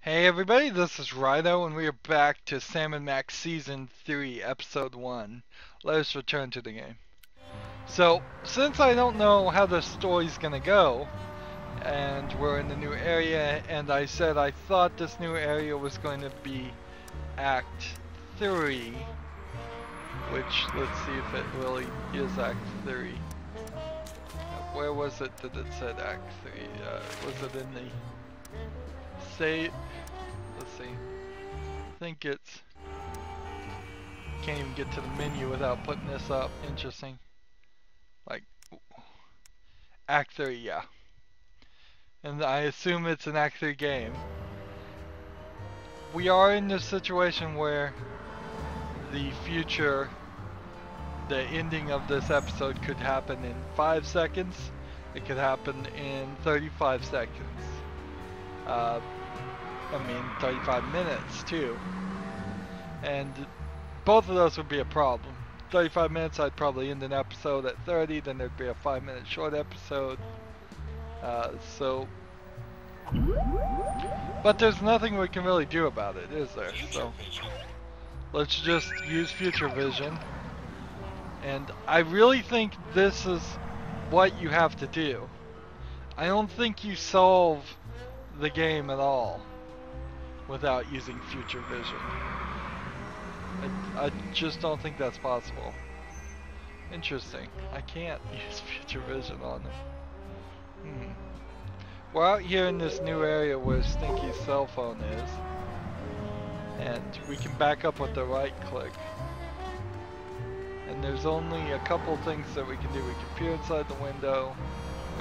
Hey everybody, this is Rydo, and we are back to Sam & Max Season 3, Episode 1. Let us return to the game. So, since I don't know how the story's gonna go, and we're in a new area, and I said I thought this new area was going to be Act 3, which, let's see if it really is Act 3. Where was it that it said Act 3? Was it in the... Say... Let's see. I think it's... Can't even get to the menu without putting this up. Interesting. Like... Act 3, yeah. And I assume it's an Act 3 game. We are in this situation where the future, the ending of this episode could happen in 5 seconds. It could happen in 35 seconds. 35 minutes too. And both of those would be a problem. 35 minutes, I'd probably end an episode at 30, then there'd be a 5-minute short episode. But there's nothing we can really do about it, is there? So let's just use future vision. And I really think this is what you have to do. I don't think you solve the game at all without using future vision. I just don't think that's possible. Interesting. I can't use future vision on them. We're out here in this new area where Stinky's cell phone is. And we can back up with the right click. And there's only a couple things that we can do. We can peer inside the window.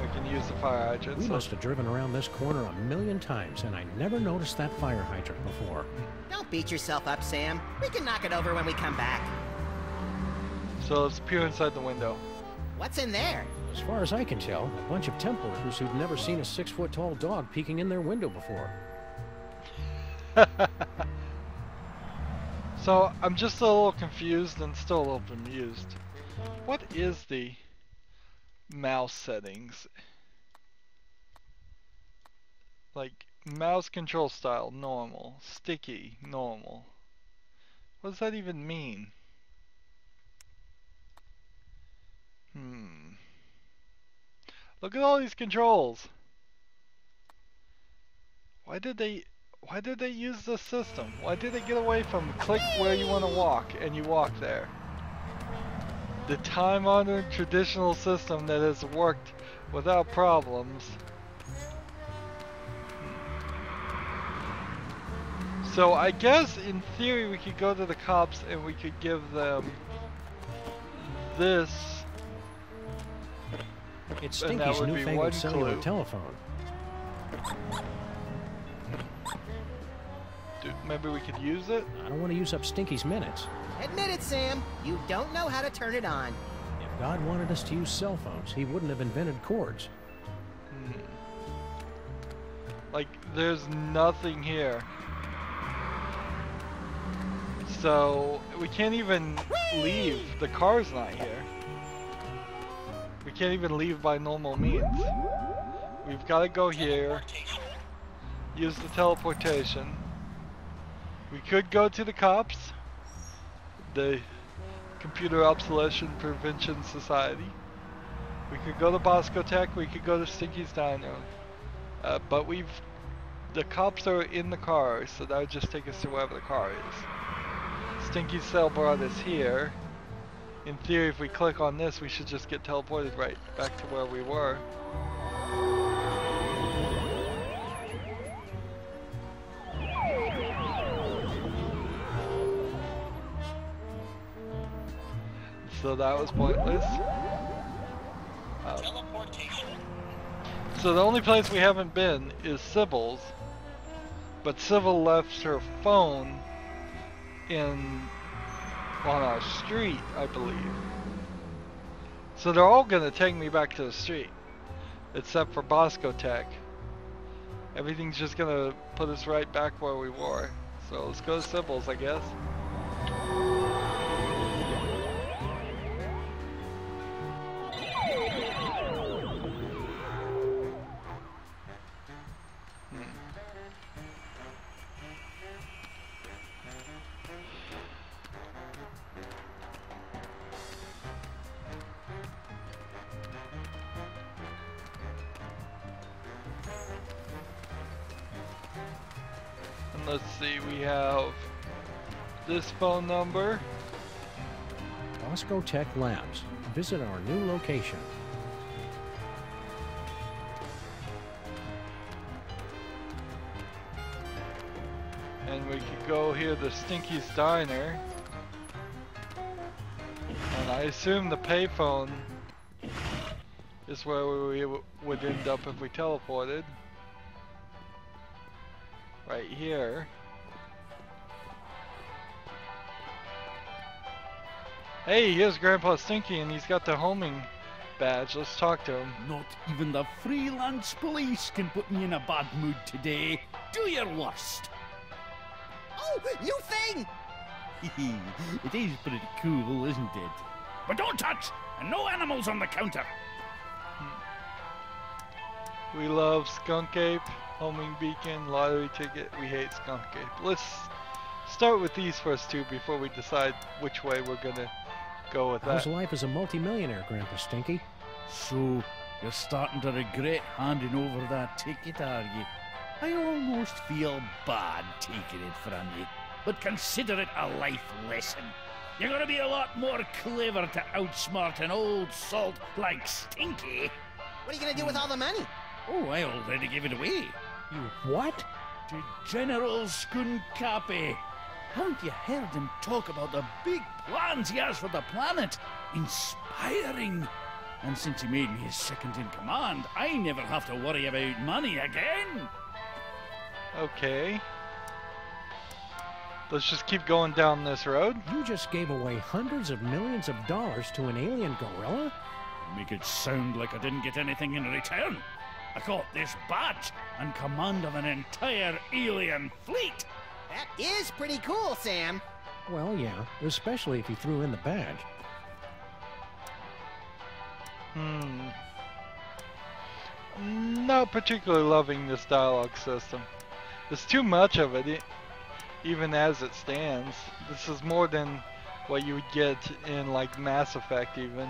We can use the fire hydrant. We must have driven around this corner a million times, and I never noticed that fire hydrant before. Don't beat yourself up, Sam. We can knock it over when we come back. So let's peer inside the window. What's in there? As far as I can tell, a bunch of temp workers who'd never seen a 6-foot-tall dog peeking in their window before. So I'm just a little confused and still a little bemused. What is the mouse settings? Like mouse control style, normal, sticky, normal. What does that even mean? Look at all these controls. Why did they use this system? Why did they get away from click where you want to walk and you walk there? The time-honored traditional system that has worked without problems. So I guess in theory we could go to the cops and we could give them this. It's Stinky's newfangled cellular telephone. Dude, maybe we could use it? I don't want to use up Stinky's minutes. Admit it, Sam. You don't know how to turn it on. If God wanted us to use cell phones, he wouldn't have invented cords. Like, there's nothing here. So, we can't even leave. The car's not here. We can't even leave by normal means. We've got to go here. Use the teleportation. We could go to the cops. The Computer Obsolescence Prevention Society. We could go to Bosco Tech. We could go to Stinky's Diner. But the cops are in the car, so that would just take us to wherever the car is. Stinky's cell brought us here. In theory, if we click on this, we should just get teleported right back to where we were. So that was pointless. Teleportation. So the only place we haven't been is Sybil's, but Sybil left her phone on our street, I believe. So they're all gonna take me back to the street, except for Bosco Tech. Everything's just gonna put us right back where we were. So let's go to Sybil's, I guess. Let's see, we have this phone number. Bosco Tech Labs. Visit our new location. And we could go here to Stinky's Diner. And I assume the payphone is where we would end up if we teleported. Right here. Hey, here's Grandpa Stinky and he's got the homing badge. Let's talk to him. Not even the freelance police can put me in a bad mood today. Do your worst. Oh, new thing! It is pretty cool, isn't it? But don't touch! And no animals on the counter! We love Skunk Ape, homing beacon, lottery ticket. We hate Skunk Ape. Let's start with these first two before we decide which way we're gonna go with How's that. life as a multimillionaire, Grandpa Stinky? So, you're starting to regret handing over that ticket, are you? I almost feel bad taking it from you, but consider it a life lesson. You're gonna be a lot more clever to outsmart an old salt like Stinky. What are you gonna do with all the money? Oh, I already gave it away. You what? To General Skunkapi. Haven't you heard him talk about the big plans he has for the planet? Inspiring. And since he made me his second in command, I never have to worry about money again. Okay. Let's just keep going down this road. You just gave away hundreds of millions of dollars to an alien gorilla? Make it sound like I didn't get anything in return. I got this badge and command of an entire alien fleet. That is pretty cool, Sam. Well, yeah, especially if you threw in the badge. Not particularly loving this dialogue system. There's too much of it, even as it stands. This is more than what you would get in like Mass Effect even.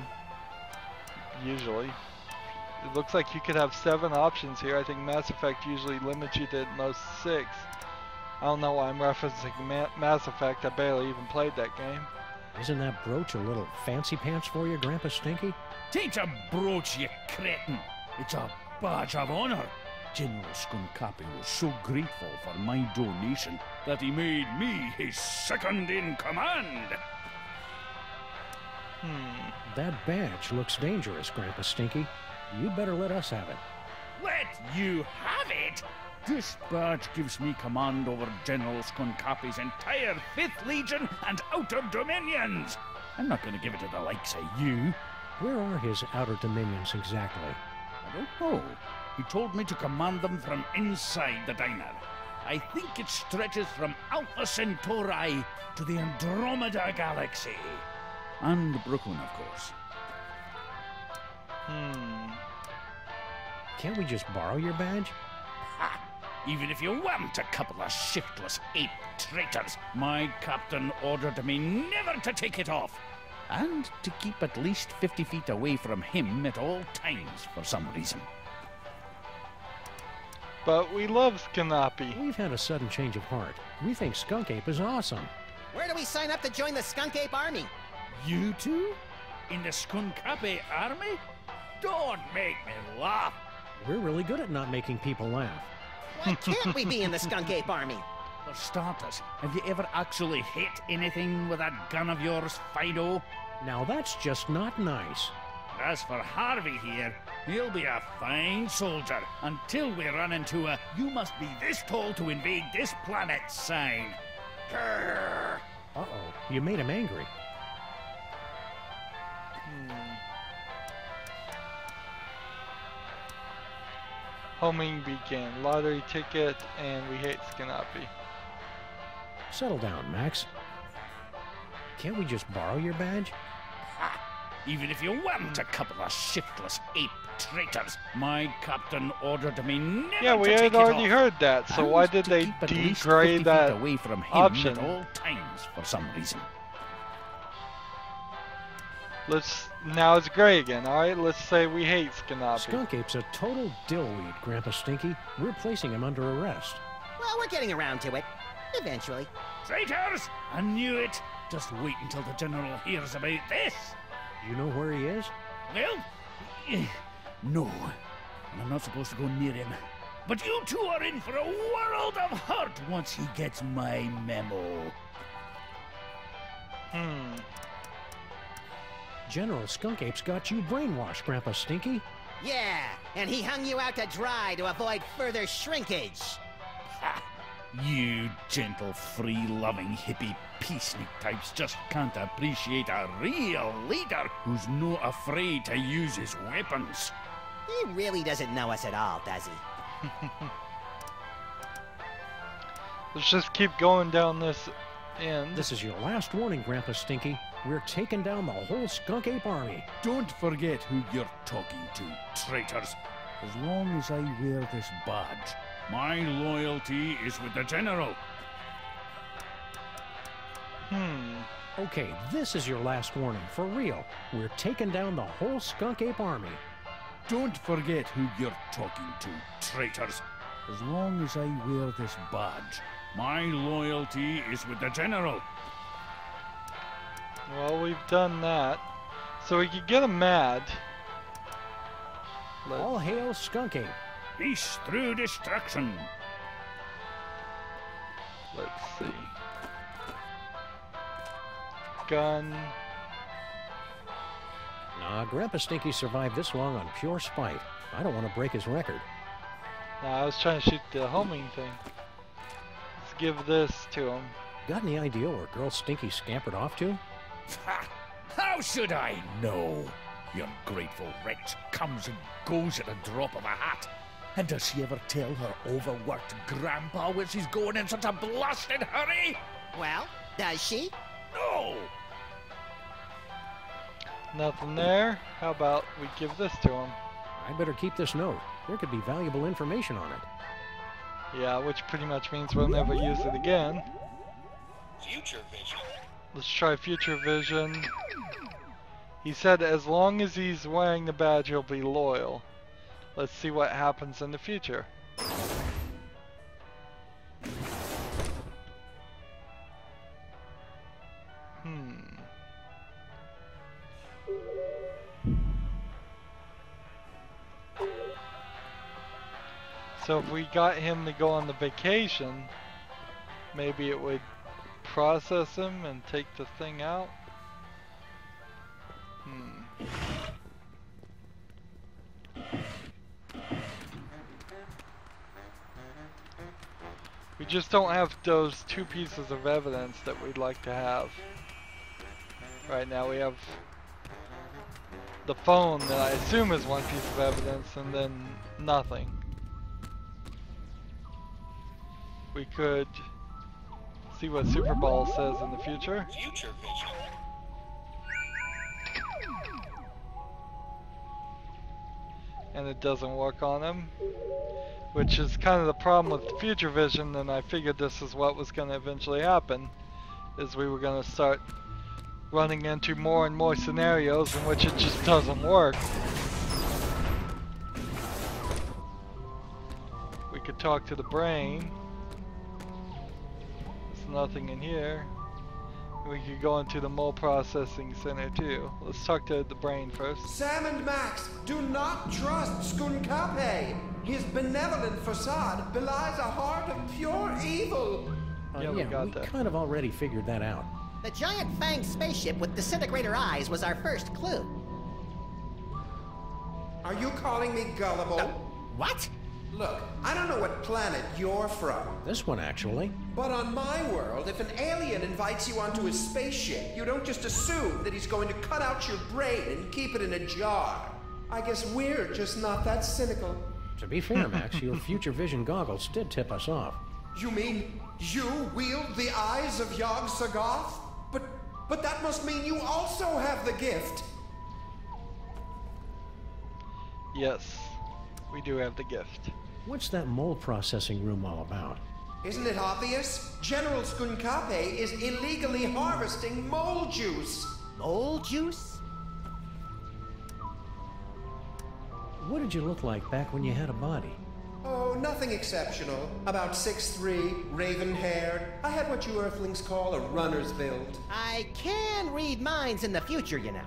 Usually. It looks like you could have 7 options here. I think Mass Effect usually limits you to at most 6. I don't know why I'm referencing Mass Effect. I barely even played that game. Isn't that brooch a little fancy pants for you, Grandpa Stinky? Tain't a brooch, you cretin. It's a badge of honor. General Skunkapi was so grateful for my donation that he made me his second in command. That badge looks dangerous, Grandpa Stinky. You better let us have it. Let you have it? This badge gives me command over General Skunkapi's entire 5th Legion and Outer Dominions. I'm not going to give it to the likes of you. Where are his outer dominions exactly? I don't know. He told me to command them from inside the diner. I think it stretches from Alpha Centauri to the Andromeda Galaxy. And Brooklyn, of course. Can't we just borrow your badge? Ha! Even if you weren't a couple of shiftless ape traitors, my captain ordered me never to take it off. And to keep at least 50 feet away from him at all times for some reason. But we love Skanapi. We've had a sudden change of heart. We think Skunk Ape is awesome. Where do we sign up to join the Skunk Ape Army? You two? In the Skunkapi army? Don't make me laugh. We're really good at not making people laugh. Why can't we be in the Skunk Ape Army? For starters, have you ever actually hit anything with that gun of yours, Fido? Now that's just not nice. As for Harvey here, he'll be a fine soldier until we run into a "you must be this tall to invade this planet" sign. Grrr. Uh-oh, you made him angry. Homing beacon, lottery ticket, and we hate Skanapi. Settle down, Max. Can't we just borrow your badge? Ha! Even if you weren't a couple of shiftless ape traitors, my captain ordered me never Yeah, we to had take it already off. heard that, so why And did to they keep at least 50 degrade feet that away from him option? at all times for some reason? Now it's gray again, alright? Let's say we hate Skanapi. Skunk Ape's a total dillweed, Grandpa Stinky. We're placing him under arrest. Well, we're getting around to it. Eventually. Traitors! I knew it! Just wait until the General hears about this! You know where he is? Well, no. And I'm not supposed to go near him. But you two are in for a world of hurt once he gets my memo. General Skunkape's got you brainwashed, Grandpa Stinky. Yeah, and he hung you out to dry to avoid further shrinkage. Ha! You gentle, free-loving, hippie peacenik types just can't appreciate a real leader who's not afraid to use his weapons. He really doesn't know us at all, does he? Let's just keep going down this end. This is your last warning, Grandpa Stinky. We're taking down the whole Skunk-Ape army. Don't forget who you're talking to, traitors. As long as I wear this badge, my loyalty is with the General. Okay, this is your last warning, for real. We're taking down the whole Skunk-Ape army. Don't forget who you're talking to, traitors. As long as I wear this badge, my loyalty is with the General. Well, we've done that. So we could get him mad. All hail Skunk-Ape. Peace through destruction. Let's see. Gun. Nah, Grandpa Stinky survived this long on pure spite. I don't want to break his record. Nah, I was trying to shoot the homing thing. Let's give this to him. Got any idea where Girl Stinky scampered off to? Ha! How should I know? Your grateful wretch comes and goes at a drop of a hat. And does she ever tell her overworked grandpa where she's going in such a blasted hurry? Well, does she? No! Nothing there. How about we give this to him? I better keep this note. There could be valuable information on it. Yeah, which pretty much means we'll never use it again. Future vision. Let's try future vision. He said as long as he's wearing the badge, he'll be loyal. Let's see what happens in the future. So if we got him to go on the vacation, maybe it would process him and take the thing out. We just don't have those two pieces of evidence that we'd like to have. Right now we have the phone that I assume is one piece of evidence and then nothing. We could see what Super Ball says in the future. Future vision. And it doesn't work on him, which is kind of the problem with future vision. And I figured this is what was going to eventually happen, is we were going to start running into more and more scenarios in which it just doesn't work. We could talk to the brain. There's nothing in here. We could go into the mole processing center too. Let's talk to the brain first. Sam and Max, do not trust Skunkape. His benevolent facade belies a heart of pure evil. Yeah, we got that. Kind of already figured that out. The giant fanged spaceship with disintegrator eyes was our first clue. Are you calling me gullible? What? Look, I don't know what planet you're from, This one, actually. but on my world, if an alien invites you onto his spaceship, you don't just assume that he's going to cut out your brain and keep it in a jar. I guess we're just not that cynical. To be fair, Max, your future vision goggles did tip us off. You mean you wield the eyes of Yog Sagoth? But that must mean you also have the gift. Yes, we do have the gift. What's that mole processing room all about? Isn't it obvious? General Skunkape is illegally harvesting mole juice. Mole juice? What did you look like back when you had a body? Oh, nothing exceptional. About 6'3", raven-haired. I had what you Earthlings call a runner's build. I can read minds in the future, you know.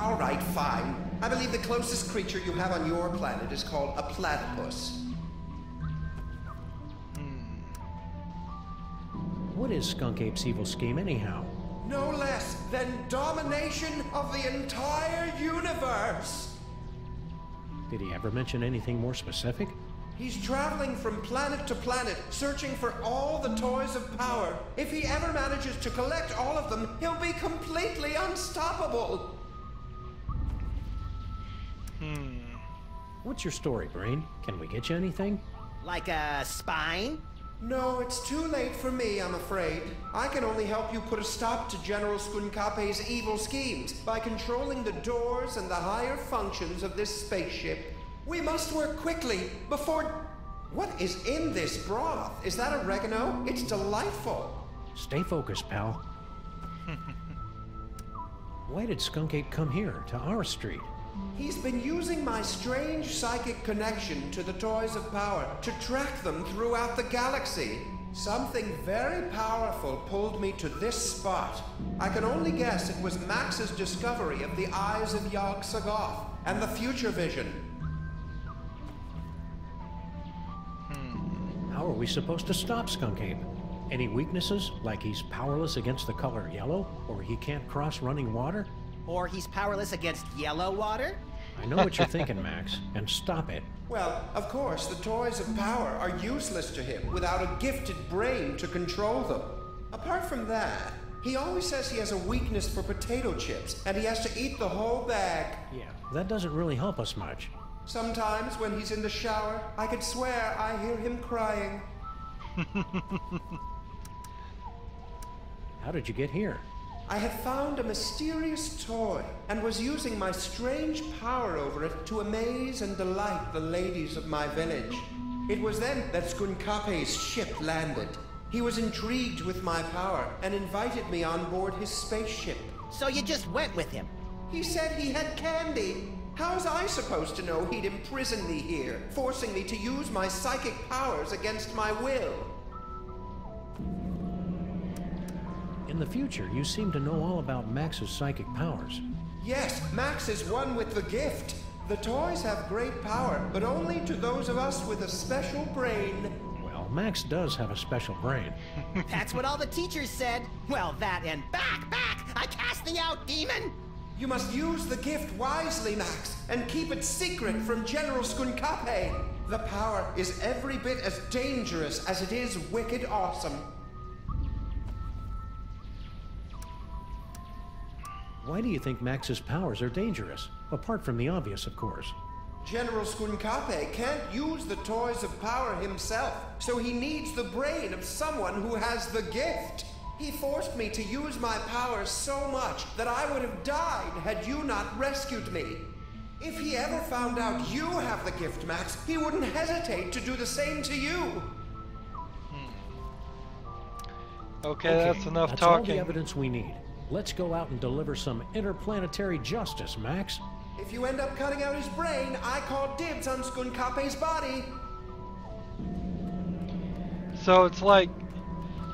All right, fine. I believe the closest creature you have on your planet is called a platypus. What is Skunk Ape's evil scheme anyhow? No less than domination of the entire universe! Did he ever mention anything more specific? He's traveling from planet to planet, searching for all the toys of power. If he ever manages to collect all of them, he'll be completely unstoppable! What's your story, Brain? Can we get you anything? Like a spine? No, it's too late for me, I'm afraid. I can only help you put a stop to General Skunkape's evil schemes by controlling the doors and the higher functions of this spaceship. We must work quickly before... What is in this broth? Is that oregano? It's delightful. Stay focused, pal. Why did Skunk Ape come here, to our street? He's been using my strange psychic connection to the toys of power to track them throughout the galaxy. Something very powerful pulled me to this spot. I can only guess it was Max's discovery of the eyes of Yog-Sothoth and the future vision. How are we supposed to stop Skunk Ape? Any weaknesses, like he's powerless against the color yellow, or he can't cross running water? Or he's powerless against yellow water? I know what you're thinking, Max, and stop it. Well, of course, the toys of power are useless to him without a gifted brain to control them. Apart from that, he always says he has a weakness for potato chips, and he has to eat the whole bag. Yeah, that doesn't really help us much. Sometimes when he's in the shower, I could swear I hear him crying. How did you get here? I had found a mysterious toy and was using my strange power over it to amaze and delight the ladies of my village. It was then that Skunkape's ship landed. He was intrigued with my power and invited me on board his spaceship. So you just went with him? He said he had candy. How was I supposed to know he'd imprison me here, forcing me to use my psychic powers against my will? In the future, you seem to know all about Max's psychic powers. Yes, Max is one with the gift. The toys have great power, but only to those of us with a special brain. Well, Max does have a special brain. That's what all the teachers said. Well, that and back! I cast thee out, demon! You must use the gift wisely, Max, and keep it secret from General Skunkape. The power is every bit as dangerous as it is wicked awesome. Why do you think Max's powers are dangerous? Apart from the obvious, of course. General Skunkape can't use the toys of power himself, so he needs the brain of someone who has the gift. He forced me to use my powers so much that I would have died had you not rescued me. If he ever found out you have the gift, Max, he wouldn't hesitate to do the same to you. Okay, that's enough that's talking. all the evidence we need. Let's go out and deliver some interplanetary justice, Max. If you end up cutting out his brain, I call dibs on Skunkape's body. So it's like,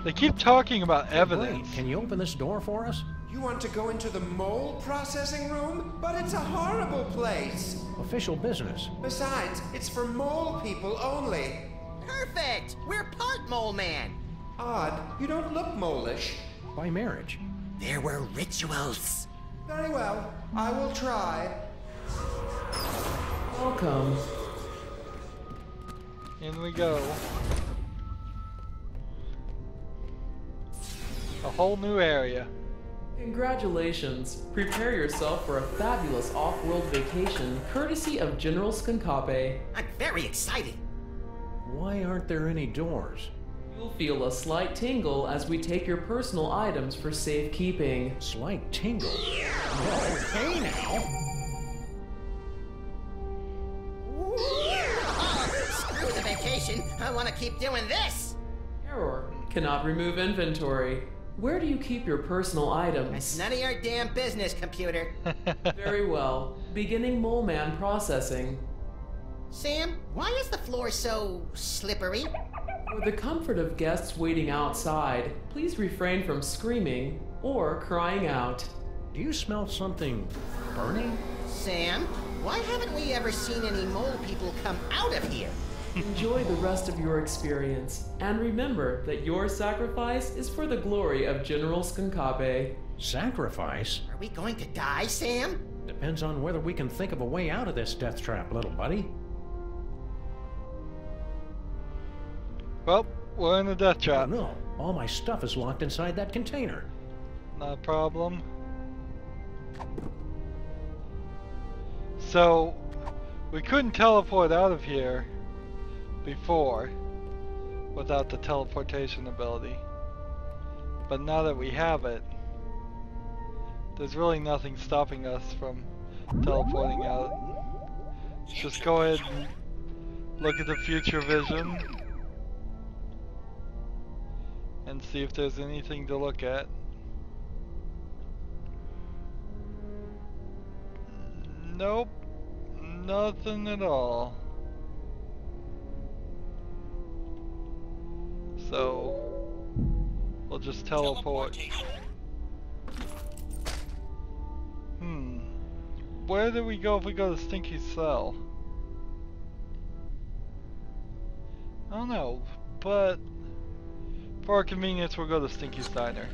they keep talking about evidence. Wait, can you open this door for us? You want to go into the mole processing room? But it's a horrible place. Official business. Besides, it's for mole people only. Perfect! We're part mole man. Odd, you don't look mole-ish. By marriage. There were rituals. Very well, I will try. Welcome. In we go. A whole new area. Congratulations. Prepare yourself for a fabulous off-world vacation, courtesy of General Skunkape. I'm very excited. Why aren't there any doors? You'll feel a slight tingle as we take your personal items for safekeeping. Slight tingle. Okay now. Screw the vacation. I want to keep doing this. Error. Cannot remove inventory. Where do you keep your personal items? It's none of your damn business, computer. Very well. Beginning Mole Man processing. Sam, why is the floor so slippery? For the comfort of guests waiting outside, please refrain from screaming or crying out. Do you smell something burning? Sam, why haven't we ever seen any mole people come out of here? Enjoy the rest of your experience, and remember that your sacrifice is for the glory of General Skunkabe. Sacrifice? Are we going to die, Sam? Depends on whether we can think of a way out of this death trap, little buddy. Well, we're in a death Oh trap. no, all my stuff is locked inside that container. Not a problem. So, we couldn't teleport out of here before without the teleportation ability. But now that we have it, there's really nothing stopping us from teleporting out. Just go ahead and look at the future vision and see if there's anything to look at. Nope, nothing at all. So, we'll just teleport. Teleportation. Where do we go if we go to Stinky's cell? I don't know, but for our convenience, we'll go to Stinky's diner.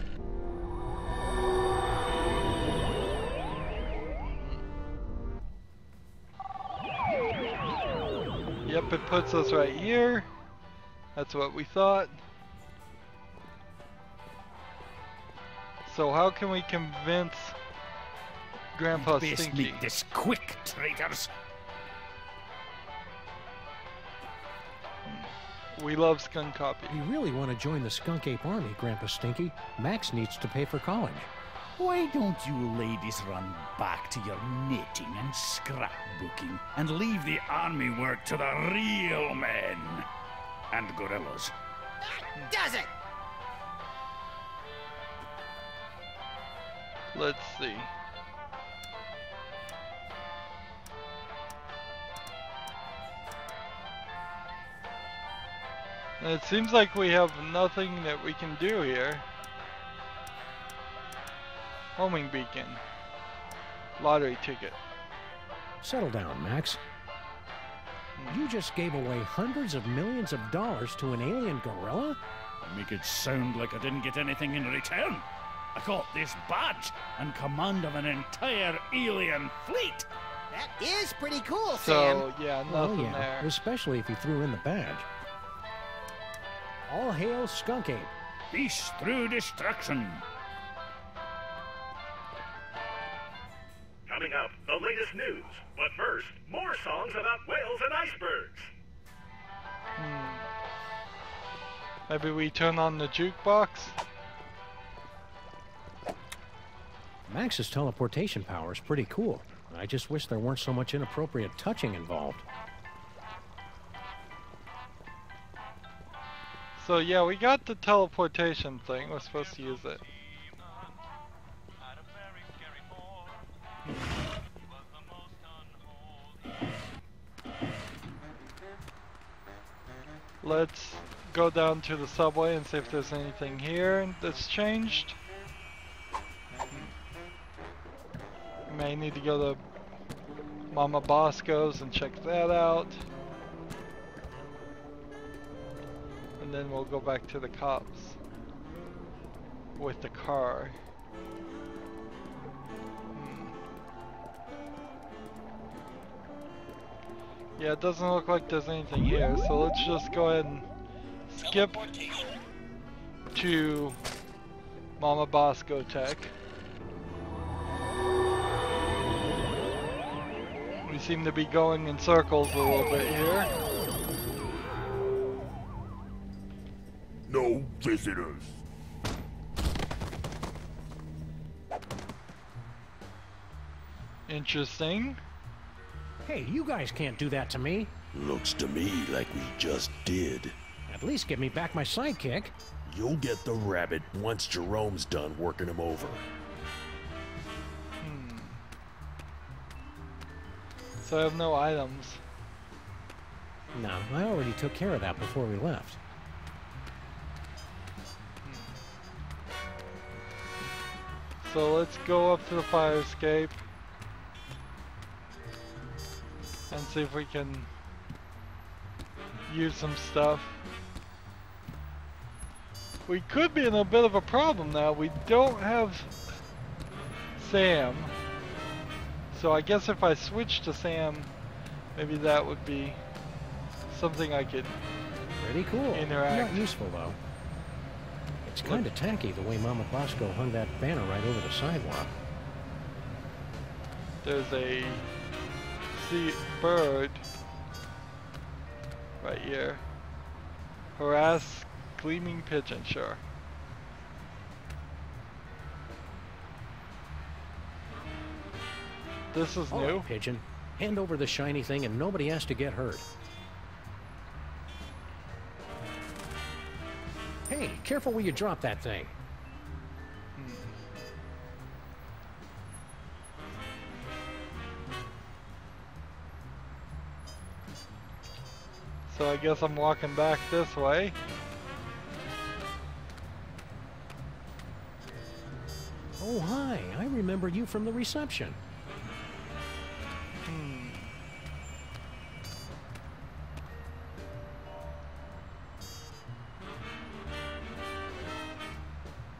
Yep, it puts us right here. That's what we thought. So how can we convince Grandpa Best Stinky? make this quick, traitors. We love Skunk Copy. You really want to join the Skunk Ape Army, Grandpa Stinky? Max needs to pay for college. Why don't you ladies run back to your knitting and scrapbooking and leave the army work to the real men and gorillas? That does it! Let's see. And it seems like we have nothing that we can do here. Homing beacon. Lottery ticket. Settle down, Max. You just gave away hundreds of millions of dollars to an alien gorilla? Make it sound like I didn't get anything in return. I got this badge and command of an entire alien fleet. That is pretty cool, Sam. So, yeah, Oh nothing yeah, there. especially if you threw in the badge. All hail Skunk Ape. Peace through destruction. Coming up, the latest news. But first, more songs about whales and icebergs. Maybe we turn on the jukebox? Max's teleportation power is pretty cool. I just wish there weren't so much inappropriate touching involved. So yeah, we got the teleportation thing. We're supposed to use it. Let's go down to the subway and see if there's anything here that's changed. May need to go to Mama Bosco's and check that out. And then we'll go back to the cops with the car. Yeah, it doesn't look like there's anything here, so let's just go ahead and skip Teleportation. to Mama Bosco Tech. We seem to be going in circles a little bit here. No visitors. Interesting. Hey, you guys can't do that to me. Looks to me like we just did. At least give me back my sidekick. You'll get the rabbit once Jerome's done working him over. So I have no items. No, I already took care of that before we left. So let's go up to the fire escape and see if we can use some stuff. We could be in a bit of a problem now. We don't have Sam. So I guess if I switch to Sam, maybe that would be something I could Pretty cool. interact. Not useful, though. It's kind of tacky the way Mama Bosco hung that banner right over the sidewalk. There's a bird right here. Harass gleaming pigeon, sure. This is All new. right, pigeon. Hand over the shiny thing and nobody has to get hurt. Hey, careful where you drop that thing. So I guess I'm walking back this way. Oh, hi. I remember you from the reception.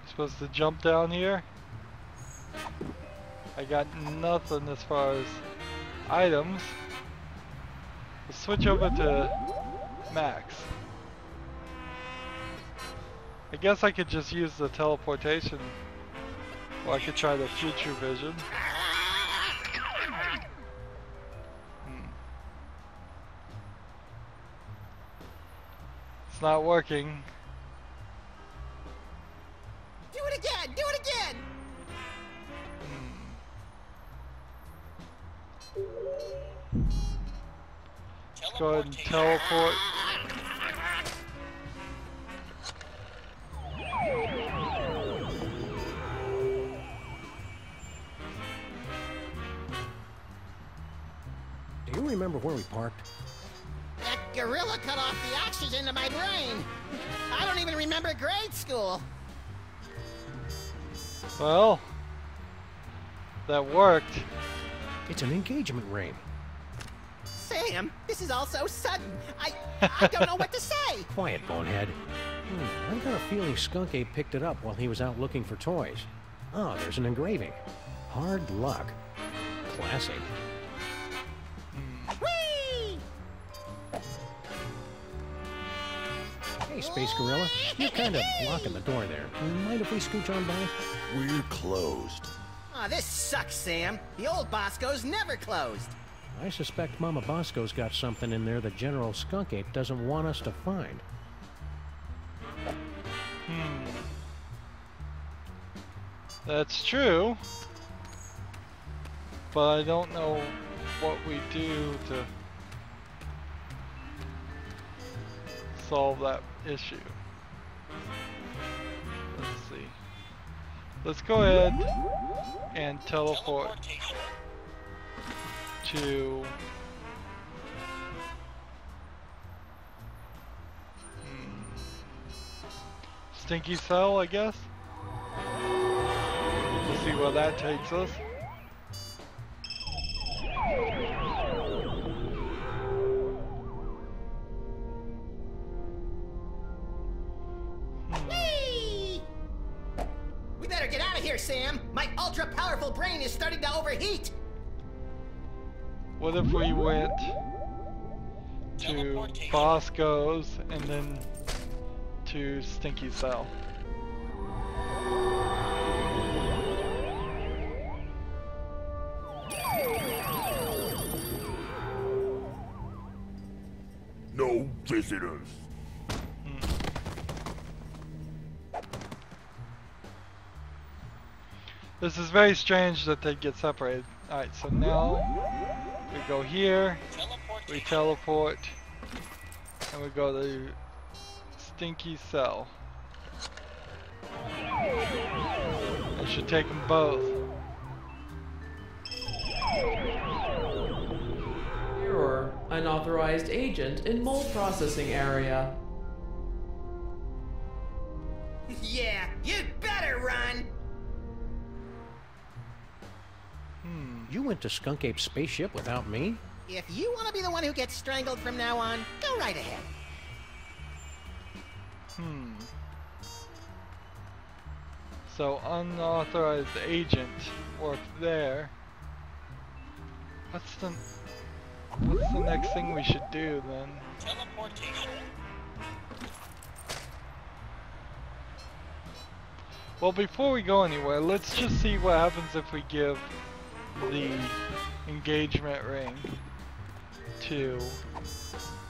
Supposed to jump down here. I got nothing as far as items. Let's switch over to Max. I guess I could just use the teleportation, or I could try the future vision. It's not working. Do it again! Do it again! Let's go ahead and teleport. Do you remember where we parked? That gorilla cut off the oxygen to my brain. I don't even remember grade school. Well, that worked. It's an engagement ring. Sam, this is all so sudden. I don't know what to say. Quiet, bonehead. I've got a feeling Skunk Ape picked it up while he was out looking for toys. Oh, there's an engraving. Hard luck. Classic. Whee! Hey, Space Gorilla. You're kind of blocking the door there. Mind if we scooch on by? We're closed. Aw, this sucks, Sam. The old Bosco's never closed. I suspect Mama Bosco's got something in there that General Skunk Ape doesn't want us to find. That's true. But I don't know what we do to solve that issue. Let's see. Let's go ahead and teleport to Stinky Cell, I guess. We'll see where that takes us. Whee! We better get out of here, Sam. My ultra-powerful brain is starting to overheat. What if we went to Bosco's and then to Stinky Cell? No visitors. This is very strange that they get separated. Alright, so now we go here, we teleport, and we go to Stinky Cell. I should take them both. Error. Unauthorized agent in mold processing area. Yeah, you'd better run! You went to Skunk Ape's spaceship without me? If you want to be the one who gets strangled from now on, go right ahead. So unauthorized agent worked there. What's the next thing we should do then? Teleportation. Well, before we go anywhere, let's just see what happens if we give the engagement ring to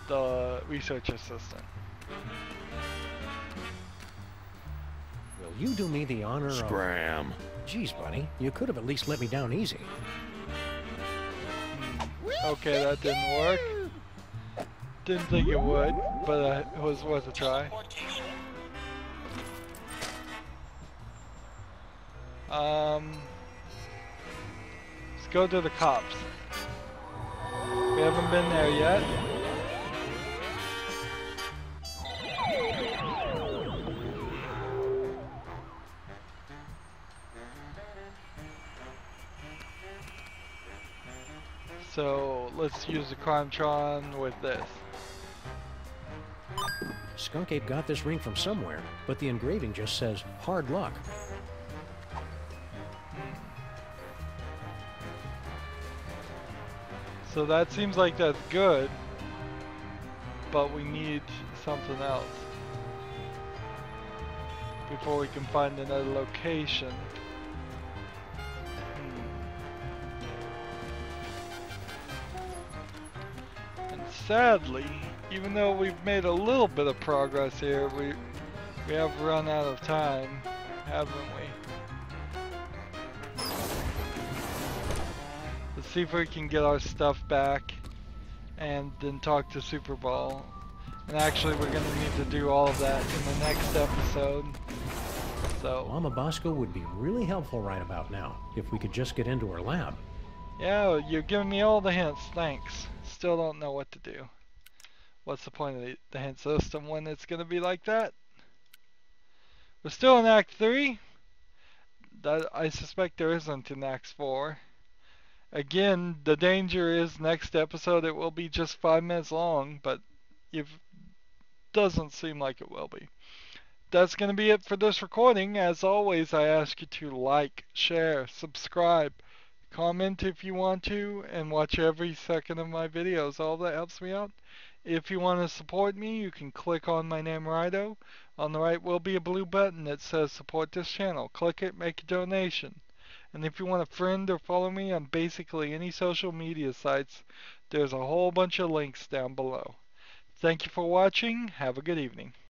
the research assistant. Will you do me the honor of... Scram. Geez, buddy, you could have at least let me down easy. Okay, that didn't work. Didn't think it would, but it was worth a try. Teleportation. Let's go to the cops. We haven't been there yet. So let's use the Crimetron with this. Skunk Ape got this ring from somewhere, but the engraving just says, hard luck. So that seems like that's good, but we need something else before we can find another location. And sadly, even though we've made a little bit of progress here, we have run out of time, haven't we? Let's see if we can get our stuff back and then talk to Super Ball. And actually we're gonna need to do all of that in the next episode. So Mama Bosco would be really helpful right about now, if we could just get into her lab. yeah, you're giving me all the hints, thanks. Still don't know what to do. What's the point of the hint system when it's gonna be like that? We're still in Act 3. That I suspect there isn't in Act 4. Again, the danger is next episode it will be just 5 minutes long, but it doesn't seem like it will be. That's going to be it for this recording. As always, I ask you to like, share, subscribe, comment if you want to, and watch every second of my videos. All that helps me out. If you want to support me, you can click on my name, Rydo. On the right will be a blue button that says support this channel. Click it, make a donation. And if you want to friend or follow me on basically any social media sites, there's a whole bunch of links down below. Thank you for watching. Have a good evening.